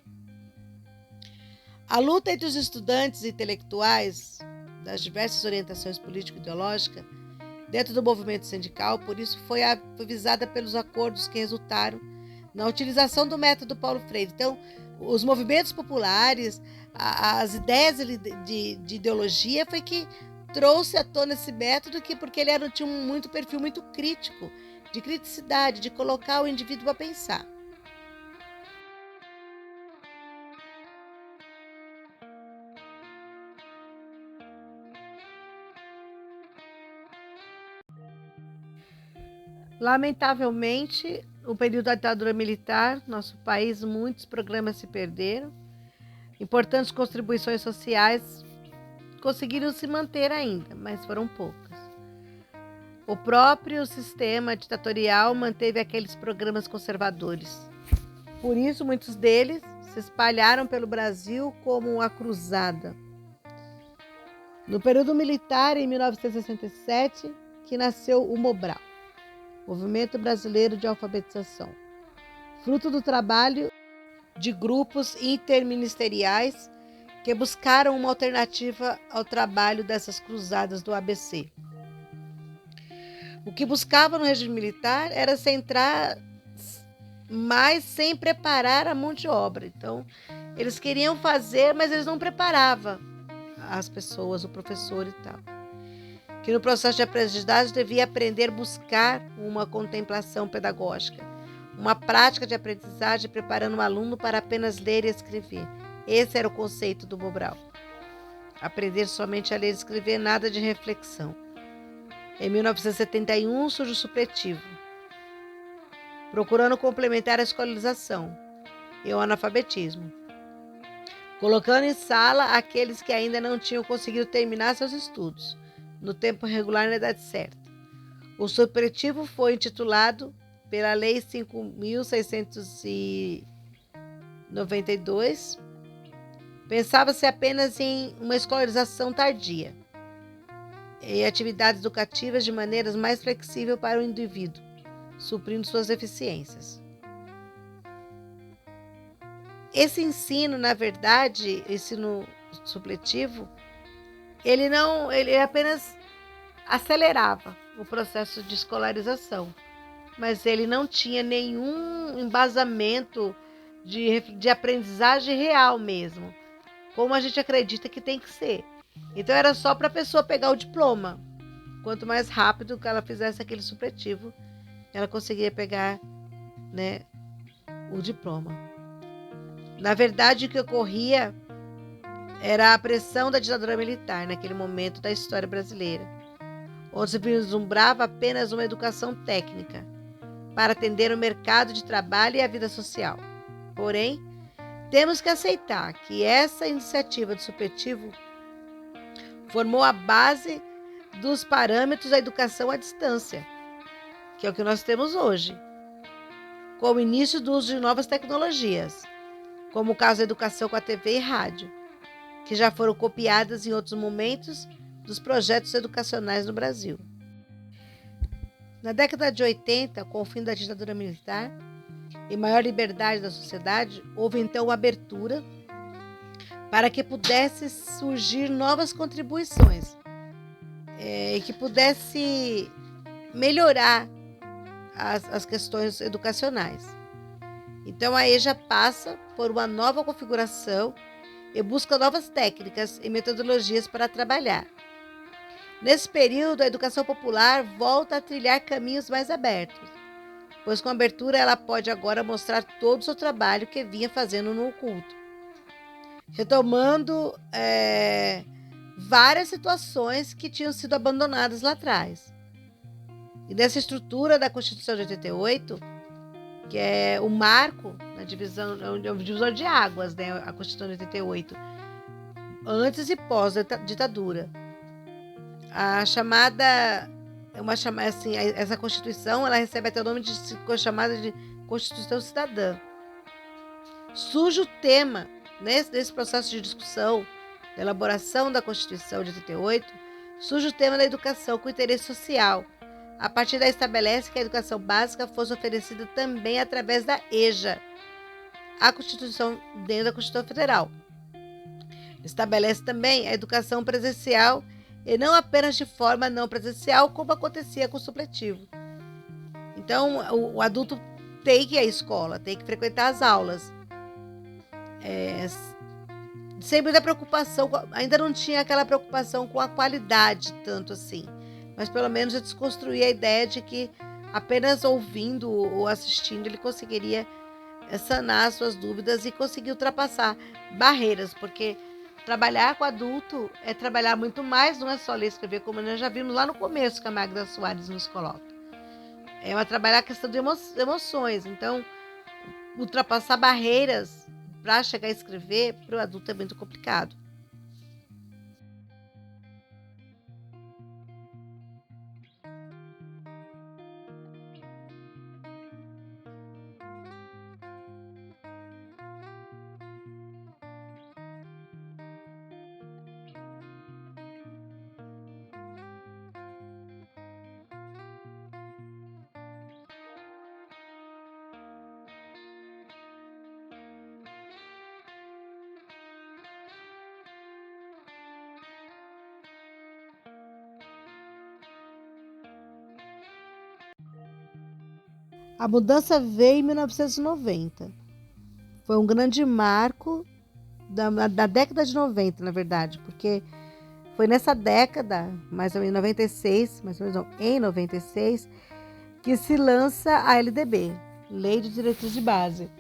A luta entre os estudantes e intelectuais das diversas orientações político-ideológicas dentro do movimento sindical, por isso foi visada pelos acordos que resultaram na utilização do método Paulo Freire. Então, os movimentos populares, as ideias de ideologia foi que trouxe à tona esse método, porque ele tinha um perfil muito crítico, de criticidade, de colocar o indivíduo a pensar. Lamentavelmente, no período da ditadura militar, nosso país, muitos programas se perderam. Importantes contribuições sociais conseguiram se manter ainda, mas foram poucas. O próprio sistema ditatorial manteve aqueles programas conservadores. Por isso, muitos deles se espalharam pelo Brasil como uma cruzada. No período militar, em 1967, que nasceu o Mobral, Movimento Brasileiro de Alfabetização, fruto do trabalho de grupos interministeriais que buscaram uma alternativa ao trabalho dessas cruzadas do ABC. O que buscava no regime militar era centrar mais sem preparar a mão de obra. Então, eles queriam fazer, mas eles não preparavam as pessoas, o professor e tal. Que no processo de aprendizagem devia aprender a buscar uma contemplação pedagógica, uma prática de aprendizagem preparando o aluno para apenas ler e escrever. Esse era o conceito do Mobral. Aprender somente a ler e escrever, nada de reflexão. Em 1971 surge o supletivo, procurando complementar a escolarização e o analfabetismo, colocando em sala aqueles que ainda não tinham conseguido terminar seus estudos no tempo regular na idade certa. O supletivo foi intitulado pela Lei 5.692. Pensava-se apenas em uma escolarização tardia e atividades educativas de maneiras mais flexíveis para o indivíduo, suprindo suas deficiências. Esse ensino, na verdade, ensino supletivo, ele apenas acelerava o processo de escolarização, mas ele não tinha nenhum embasamento de aprendizagem real mesmo, como a gente acredita que tem que ser. Então era só para a pessoa pegar o diploma. Quanto mais rápido que ela fizesse aquele supletivo, ela conseguia pegar, né, o diploma. Na verdade, o que ocorria era a pressão da ditadura militar naquele momento da história brasileira, onde se vislumbrava apenas uma educação técnica para atender o mercado de trabalho e a vida social. Porém, temos que aceitar que essa iniciativa do supletivo formou a base dos parâmetros da educação à distância, que é o que nós temos hoje, com o início do uso de novas tecnologias, como o caso da educação com a TV e rádio, que já foram copiadas em outros momentos dos projetos educacionais no Brasil. Na década de 80, com o fim da ditadura militar e maior liberdade da sociedade, houve então uma abertura para que pudesse surgir novas contribuições e que pudesse melhorar as questões educacionais. Então a EJA passa por uma nova configuração e busca novas técnicas e metodologias para trabalhar. Nesse período, a educação popular volta a trilhar caminhos mais abertos, pois com a abertura ela pode agora mostrar todo o seu trabalho que vinha fazendo no oculto, retomando várias situações que tinham sido abandonadas lá atrás. E nessa estrutura da Constituição de 88, que é o marco na divisão, é um divisor de águas, né, a Constituição de 88, antes e pós-ditadura. A chamada uma chamada assim, essa Constituição, ela recebe até o nome de chamada de Constituição Cidadã. Surge o tema, nesse processo de discussão, da elaboração da Constituição de 88, surge o tema da educação com interesse social. A partir daí estabelece que a educação básica fosse oferecida também através da EJA, a Constituição dentro da Constituição Federal. Estabelece também a educação presencial e não apenas de forma não presencial, como acontecia com o supletivo. Então, o adulto tem que ir à escola, tem que frequentar as aulas. Sem muita preocupação, ainda não tinha aquela preocupação com a qualidade tanto assim, mas pelo menos eu desconstruí a ideia de que apenas ouvindo ou assistindo ele conseguiria sanar suas dúvidas e conseguir ultrapassar barreiras, porque trabalhar com adulto é trabalhar muito mais, não é só ler e escrever, como nós já vimos lá no começo que a Magda Soares nos coloca. É trabalhar a questão de emoções, então ultrapassar barreiras para chegar a escrever, para o adulto é muito complicado. A mudança veio em 1990. Foi um grande marco da década de 90, na verdade, porque foi nessa década, mais ou menos em 96, que se lança a LDB, Lei de Diretrizes de Base.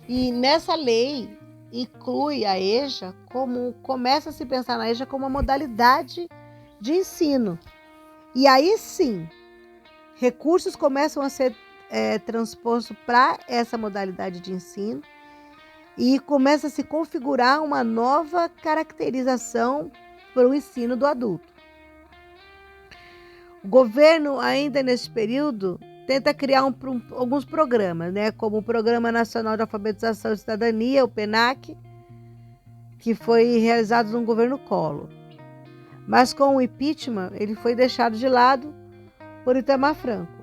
E nessa lei inclui a EJA começa a se pensar na EJA como uma modalidade de ensino. E aí sim, recursos começam a ser transposto para essa modalidade de ensino e começa a se configurar uma nova caracterização para o ensino do adulto. O governo, ainda nesse período, tenta criar alguns programas, como o Programa Nacional de Alfabetização e Cidadania, o PNAC, que foi realizado no governo Collor. Mas com o impeachment, ele foi deixado de lado por Itamar Franco,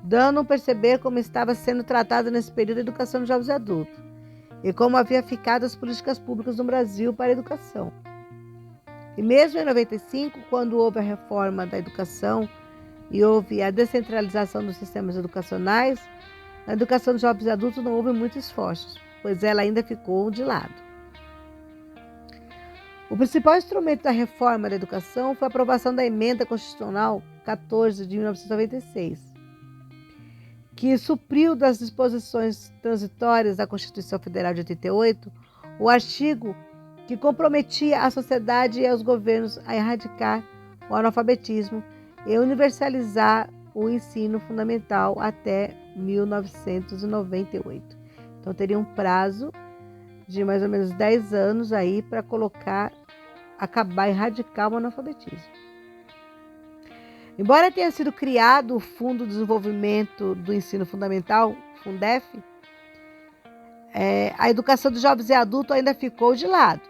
dando a perceber como estava sendo tratada nesse período a educação de jovens e adultos e como havia ficado as políticas públicas no Brasil para a educação. E mesmo em 95, quando houve a reforma da educação e houve a descentralização dos sistemas educacionais, na educação de jovens e adultos não houve muitos esforços, pois ela ainda ficou de lado. O principal instrumento da reforma da educação foi a aprovação da Emenda Constitucional 14 de 1996, que supriu das disposições transitórias da Constituição Federal de 88 o artigo que comprometia a sociedade e os governos a erradicar o analfabetismo e universalizar o ensino fundamental até 1998. Então, teria um prazo de mais ou menos 10 anos aí para acabar, erradicar o analfabetismo. Embora tenha sido criado o Fundo de Desenvolvimento do Ensino Fundamental, Fundef, a educação de jovens e adultos ainda ficou de lado,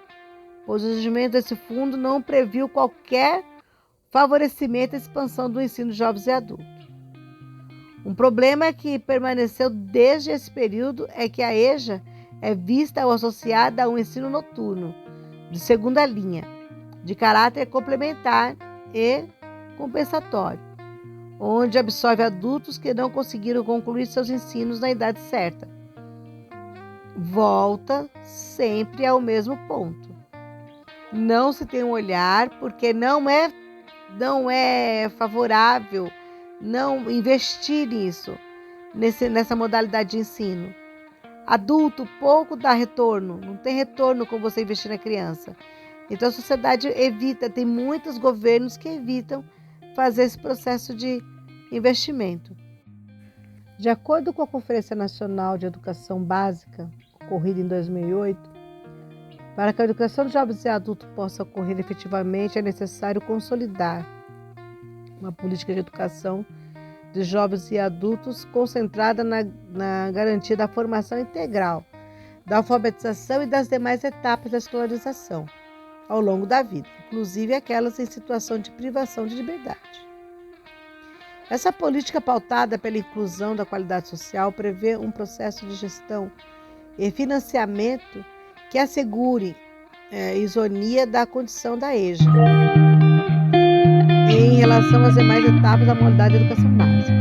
pois o surgimento desse fundo não previu qualquer favorecimento à expansão do ensino de jovens e adultos. Um problema que permaneceu desde esse período é que a EJA é vista ou associada a um ensino noturno, de segunda linha, de caráter complementar e compensatório, onde absorve adultos que não conseguiram concluir seus ensinos na idade certa. Volta sempre ao mesmo ponto. Não se tem um olhar porque não é favorável não investir nisso, nessa modalidade de ensino. Adulto pouco dá retorno, não tem retorno com você investir na criança. Então a sociedade evita, tem muitos governos que evitam fazer esse processo de investimento. De acordo com a Conferência Nacional de Educação Básica, ocorrida em 2008, para que a educação de jovens e adultos possa ocorrer efetivamente, é necessário consolidar uma política de educação de jovens e adultos concentrada na garantia da formação integral, da alfabetização e das demais etapas da escolarização ao longo da vida, inclusive aquelas em situação de privação de liberdade. Essa política pautada pela inclusão da qualidade social prevê um processo de gestão e financiamento que assegure isonia da condição da EJA em relação às demais etapas da modalidade de educação básica.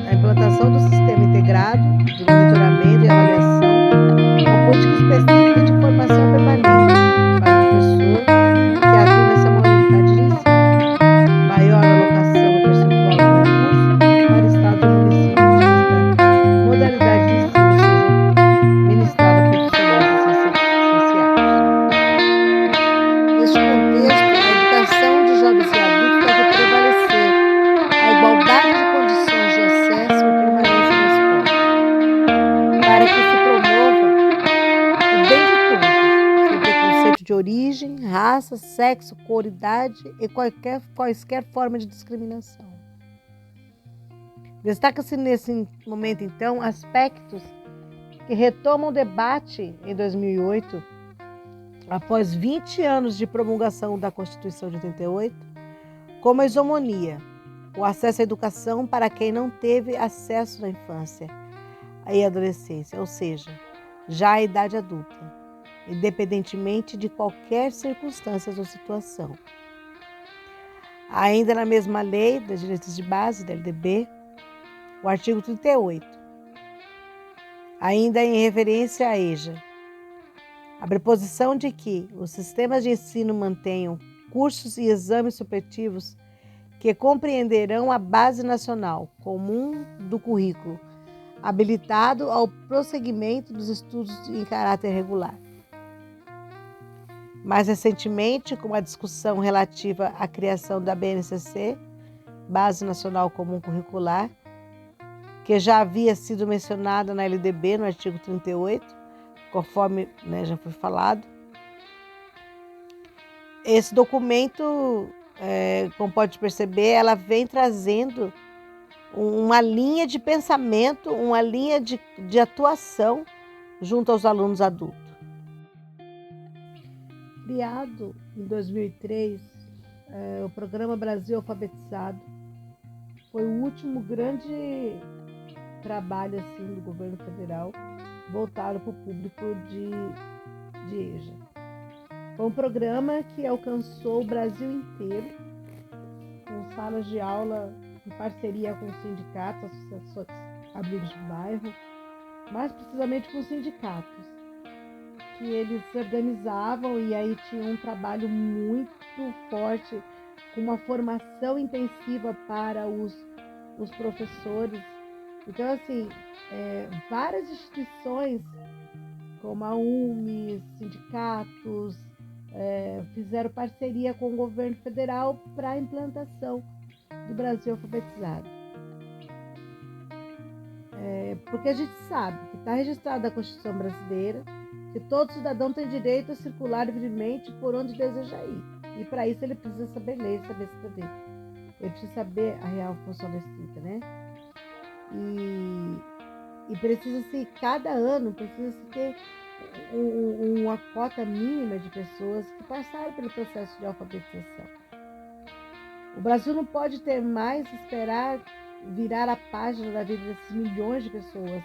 A implantação do sistema integrado de monitoramento e avaliação, uma política específica de formação permanente para o professor que atua nessa modalidade de ensino, maior alocação e percentual de recursos para estados e municípios nesta modalidade de ensino, ou seja, ministrada por profissionais sociais. Neste contexto, a educação de jovens e adultos deve prevalecer a igualdade de condições de acesso e permanência na escola, para que se promova o bem de todos, sem preconceito de origem, raça, sexo, cor, idade e quaisquer forma de discriminação. Destaca-se nesse momento, então, aspectos que retomam o debate em 2008, após 20 anos de promulgação da Constituição de 88, como a isomonia, o acesso à educação para quem não teve acesso na infância e adolescência, ou seja, já a idade adulta, independentemente de qualquer circunstância ou situação. Ainda na mesma lei das diretrizes de base, da LDB, o artigo 38, ainda em referência à EJA, a preposição de que os sistemas de ensino mantenham cursos e exames supletivos que compreenderão a base nacional comum do currículo, habilitado ao prosseguimento dos estudos em caráter regular. Mais recentemente, com a discussão relativa à criação da BNCC, Base Nacional Comum Curricular, que já havia sido mencionada na LDB, no artigo 38, conforme já foi falado. Esse documento, como pode perceber, ela vem trazendo uma linha de pensamento, uma linha de atuação junto aos alunos adultos. Criado em 2003, o Programa Brasil Alfabetizado foi o último grande trabalho assim, do governo federal voltado para o público de EJA. Foi um programa que alcançou o Brasil inteiro, com salas de aula em parceria com sindicatos, associações, abrigos de bairro, mais precisamente com sindicatos, que eles se organizavam e aí tinha um trabalho muito forte, com uma formação intensiva para os professores. Então, assim, várias instituições, como a UME, sindicatos, fizeram parceria com o governo federal para a implantação do Brasil Alfabetizado. Porque a gente sabe que está registrado na Constituição Brasileira que todo cidadão tem direito a circular livremente por onde deseja ir. E para isso ele precisa saber ler, saber escrever. Ele precisa saber a real função da escrita, né? E precisa-se, cada ano, precisa-se ter uma cota mínima de pessoas que passaram pelo processo de alfabetização. O Brasil não pode ter mais esperar virar a página da vida desses milhões de pessoas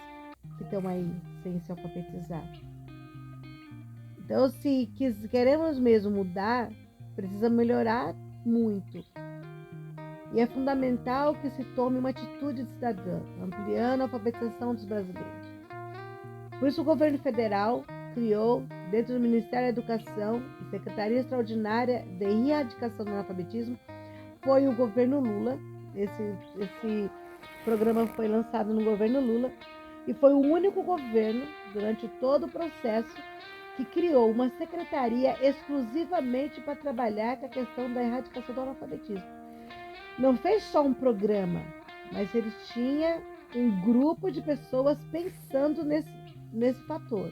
que estão aí sem se alfabetizar. Então, se queremos mesmo mudar, precisa melhorar muito. E é fundamental que se tome uma atitude cidadã, ampliando a alfabetização dos brasileiros. Por isso, o governo federal criou, dentro do Ministério da Educação e Secretaria Extraordinária de Erradicação do Analfabetismo, foi o governo Lula. Esse programa foi lançado no governo Lula e foi o único governo, durante todo o processo, que criou uma secretaria exclusivamente para trabalhar com a questão da erradicação do analfabetismo. Não fez só um programa, mas ele tinha um grupo de pessoas pensando nesse fator.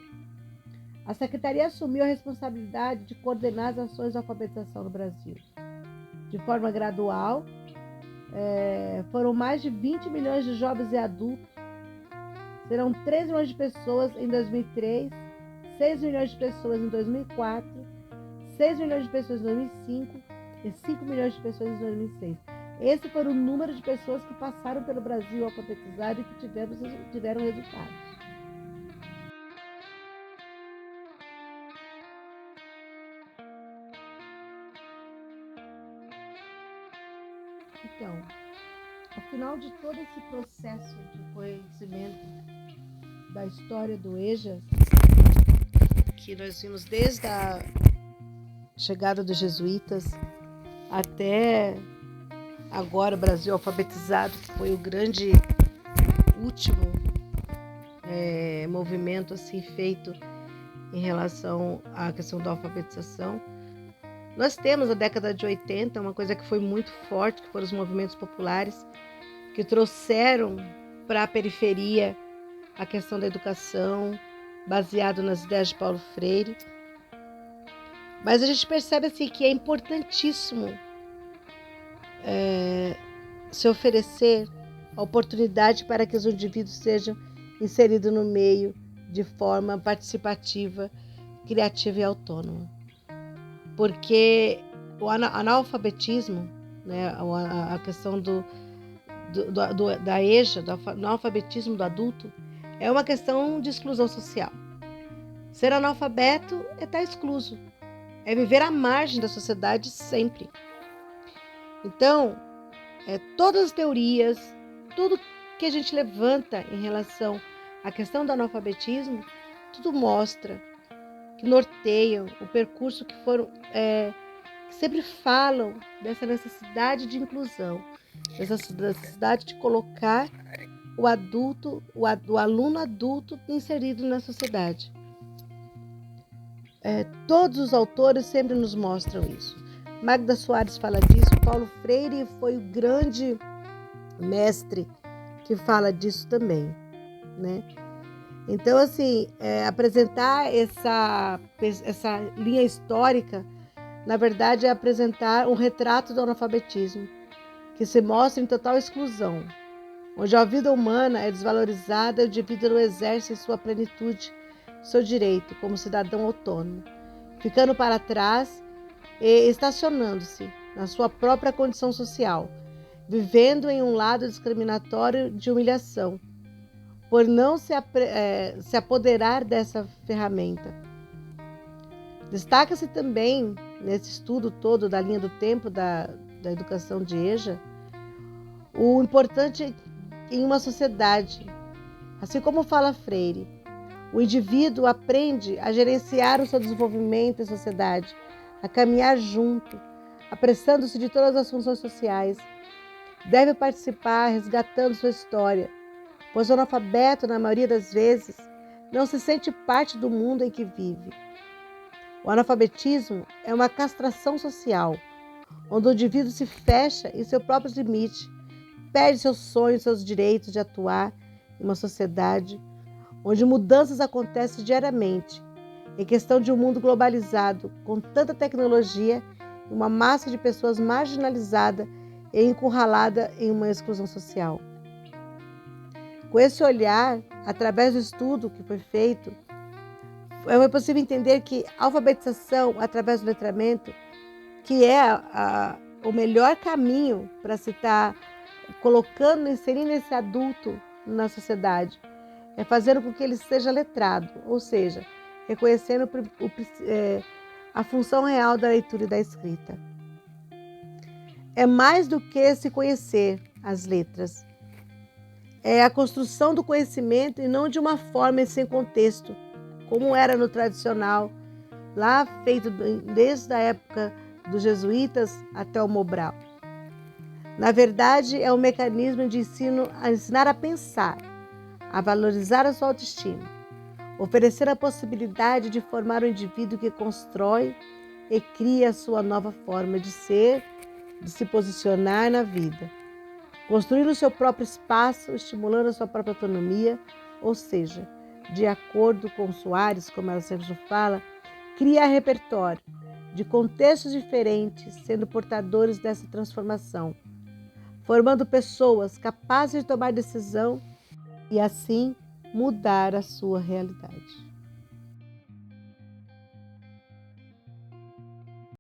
A secretaria assumiu a responsabilidade de coordenar as ações de alfabetização no Brasil, de forma gradual. Foram mais de 20 milhões de jovens e adultos. Serão 13 milhões de pessoas em 2003, 6 milhões de pessoas em 2004, 6 milhões de pessoas em 2005 e 5 milhões de pessoas em 2006. Esse foi o número de pessoas que passaram pelo Brasil alfabetizadas e que tiveram resultados. Então, ao final de todo esse processo de conhecimento da história do EJA, que nós vimos desde a chegada dos jesuítas até agora o Brasil alfabetizado, que foi o grande último movimento assim, feito em relação à questão da alfabetização. Nós temos a década de 80, uma coisa que foi muito forte, que foram os movimentos populares, que trouxeram para a periferia a questão da educação, baseado nas ideias de Paulo Freire. Mas a gente percebe assim, que é importantíssimo se oferecer a oportunidade para que os indivíduos sejam inseridos no meio de forma participativa, criativa e autônoma. Porque o analfabetismo, né, a questão da EJA, do analfabetismo do adulto, é uma questão de exclusão social. Ser analfabeto é estar excluso, é viver à margem da sociedade sempre. Então, todas as teorias, tudo que a gente levanta em relação à questão do analfabetismo, tudo mostra, que norteiam o percurso, que foram, que sempre falam dessa necessidade de inclusão, dessa necessidade de colocar o adulto, o aluno adulto inserido na sociedade. Todos os autores sempre nos mostram isso. Magda Soares fala disso, Paulo Freire foi o grande mestre que fala disso também, né? Então, assim, apresentar essa linha histórica, na verdade, é apresentar um retrato do analfabetismo, que se mostra em total exclusão, onde a vida humana é desvalorizada e o indivíduo não exerce em sua plenitude seu direito como cidadão autônomo, ficando para trás e estacionando-se na sua própria condição social, vivendo em um lado discriminatório de humilhação, por não se apoderar dessa ferramenta. Destaca-se também, nesse estudo todo da linha do tempo da educação de EJA, o importante em uma sociedade. Assim como fala Freire, o indivíduo aprende a gerenciar o seu desenvolvimento em sociedade, a caminhar junto, apressando-se de todas as funções sociais. Deve participar resgatando sua história, pois o analfabeto, na maioria das vezes, não se sente parte do mundo em que vive. O analfabetismo é uma castração social, onde o indivíduo se fecha em seu próprio limite, perde seus sonhos, seus direitos de atuar em uma sociedade onde mudanças acontecem diariamente, em questão de um mundo globalizado, com tanta tecnologia e uma massa de pessoas marginalizada e encurralada em uma exclusão social. Com esse olhar, através do estudo que foi feito, é possível entender que a alfabetização, através do letramento, que é o melhor caminho para se estar colocando, inserindo esse adulto na sociedade, é fazer com que ele seja letrado, ou seja, reconhecendo a função real da leitura e da escrita. É mais do que se conhecer as letras. É a construção do conhecimento e não de uma forma e sem contexto, como era no tradicional, lá feito desde a época dos jesuítas até o Mobral. Na verdade, é um mecanismo de ensino a ensinar a pensar, a valorizar a sua autoestima, oferecer a possibilidade de formar um indivíduo que constrói e cria a sua nova forma de ser, de se posicionar na vida, construindo o seu próprio espaço, estimulando a sua própria autonomia, ou seja, de acordo com Soares, como ela sempre fala, criar repertório, de contextos diferentes, sendo portadores dessa transformação, formando pessoas capazes de tomar decisão e assim mudar a sua realidade.